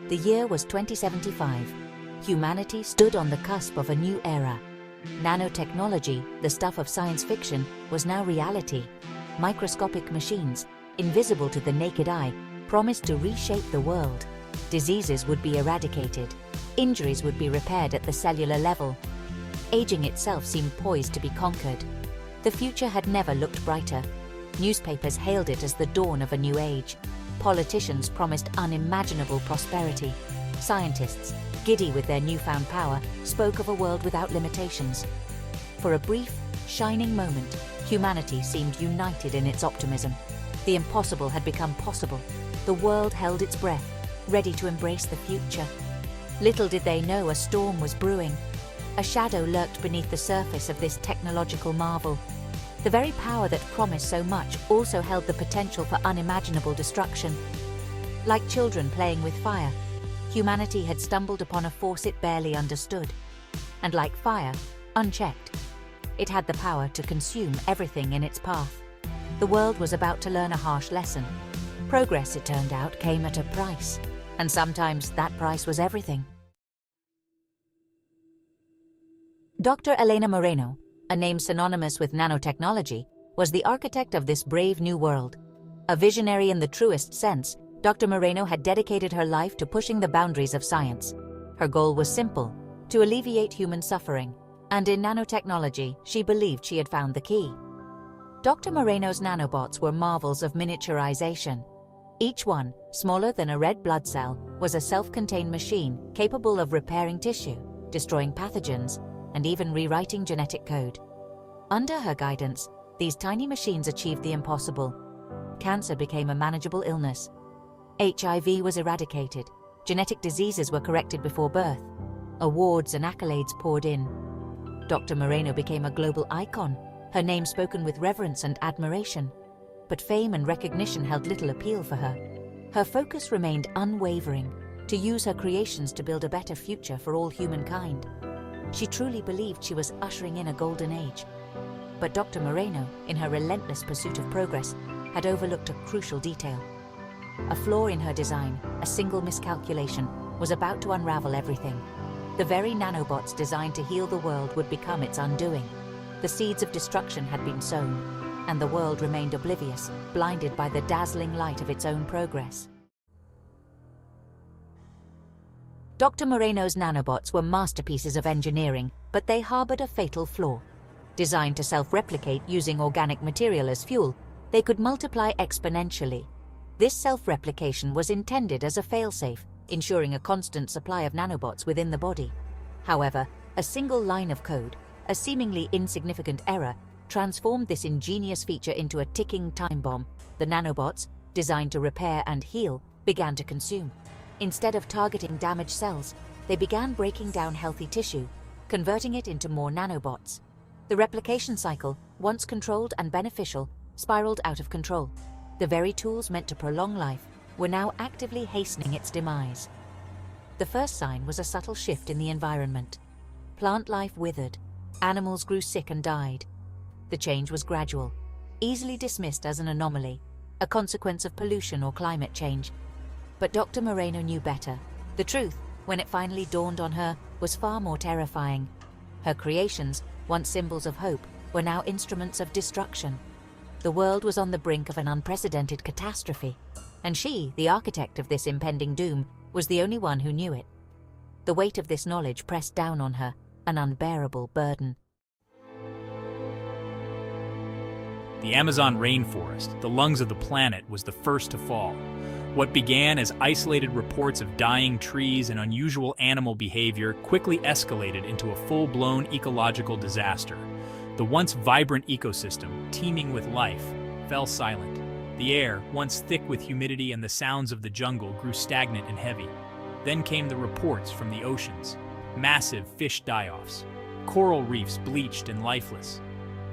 The year was 2075. Humanity stood on the cusp of a new era. Nanotechnology, the stuff of science fiction, was now reality. Microscopic machines, invisible to the naked eye, promised to reshape the world. Diseases would be eradicated. Injuries would be repaired at the cellular level. Aging itself seemed poised to be conquered. The future had never looked brighter. Newspapers hailed it as the dawn of a new age. Politicians promised unimaginable prosperity. Scientists, giddy with their newfound power, spoke of a world without limitations. For a brief, shining moment, humanity seemed united in its optimism. The impossible had become possible. The world held its breath, ready to embrace the future. Little did they know a storm was brewing. A shadow lurked beneath the surface of this technological marvel. The very power that promised so much also held the potential for unimaginable destruction. Like children playing with fire, humanity had stumbled upon a force it barely understood. And like fire, unchecked, it had the power to consume everything in its path. The world was about to learn a harsh lesson. Progress, it turned out, came at a price. And sometimes that price was everything. Dr. Elena Moreno, a name synonymous with nanotechnology, was the architect of this brave new world. A visionary in the truest sense, Dr. Moreno had dedicated her life to pushing the boundaries of science. Her goal was simple: to alleviate human suffering, and in nanotechnology, she believed she had found the key. Dr. Moreno's nanobots were marvels of miniaturization. Each one, smaller than a red blood cell, was a self-contained machine capable of repairing tissue, destroying pathogens, and even rewriting genetic code. Under her guidance, these tiny machines achieved the impossible. Cancer became a manageable illness. HIV was eradicated. Genetic diseases were corrected before birth. Awards and accolades poured in. Dr. Moreno became a global icon, her name spoken with reverence and admiration. But fame and recognition held little appeal for her. Her focus remained unwavering: to use her creations to build a better future for all humankind. She truly believed she was ushering in a golden age. But Dr. Moreno, in her relentless pursuit of progress, had overlooked a crucial detail. A flaw in her design, a single miscalculation, was about to unravel everything. The very nanobots designed to heal the world would become its undoing. The seeds of destruction had been sown, and the world remained oblivious, blinded by the dazzling light of its own progress. Dr. Moreno's nanobots were masterpieces of engineering, but they harbored a fatal flaw. Designed to self-replicate using organic material as fuel, they could multiply exponentially. This self-replication was intended as a failsafe, ensuring a constant supply of nanobots within the body. However, a single line of code, a seemingly insignificant error, transformed this ingenious feature into a ticking time bomb. The nanobots, designed to repair and heal, began to consume. Instead of targeting damaged cells, they began breaking down healthy tissue, converting it into more nanobots. The replication cycle, once controlled and beneficial, spiraled out of control. The very tools meant to prolong life were now actively hastening its demise. The first sign was a subtle shift in the environment. Plant life withered. Animals grew sick and died. The change was gradual, easily dismissed as an anomaly, a consequence of pollution or climate change. But Dr. Moreno knew better. The truth, when it finally dawned on her, was far more terrifying. Her creations, once symbols of hope, were now instruments of destruction. The world was on the brink of an unprecedented catastrophe, and she, the architect of this impending doom, was the only one who knew it. The weight of this knowledge pressed down on her, an unbearable burden. The Amazon rainforest, the lungs of the planet, was the first to fall. What began as isolated reports of dying trees and unusual animal behavior quickly escalated into a full-blown ecological disaster. The once vibrant ecosystem, teeming with life, fell silent. The air, once thick with humidity and the sounds of the jungle, grew stagnant and heavy. Then came the reports from the oceans. Massive fish die-offs. Coral reefs bleached and lifeless.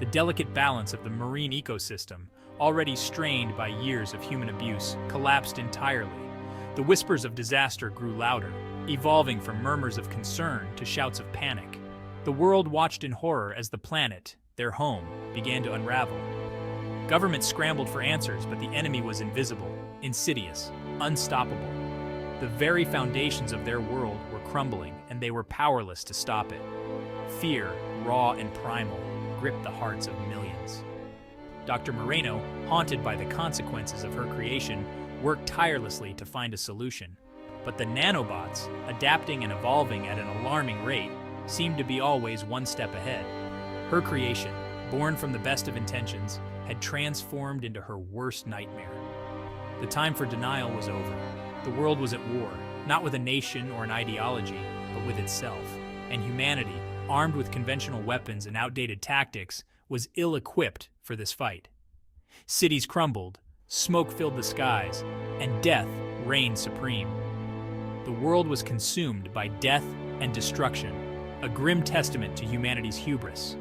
The delicate balance of the marine ecosystem, already strained by years of human abuse, collapsed entirely. The whispers of disaster grew louder, evolving from murmurs of concern to shouts of panic. The world watched in horror as the planet, their home, began to unravel. Governments scrambled for answers, but the enemy was invisible, insidious, unstoppable. The very foundations of their world were crumbling, and they were powerless to stop it. Fear, raw and primal, gripped the hearts of millions. Dr. Moreno, haunted by the consequences of her creation, worked tirelessly to find a solution. But the nanobots, adapting and evolving at an alarming rate, seemed to be always one step ahead. Her creation, born from the best of intentions, had transformed into her worst nightmare. The time for denial was over. The world was at war, not with a nation or an ideology, but with itself. And humanity, armed with conventional weapons and outdated tactics, was ill-equipped for this fight. Cities crumbled, smoke filled the skies, and death reigned supreme. The world was consumed by death and destruction, a grim testament to humanity's hubris.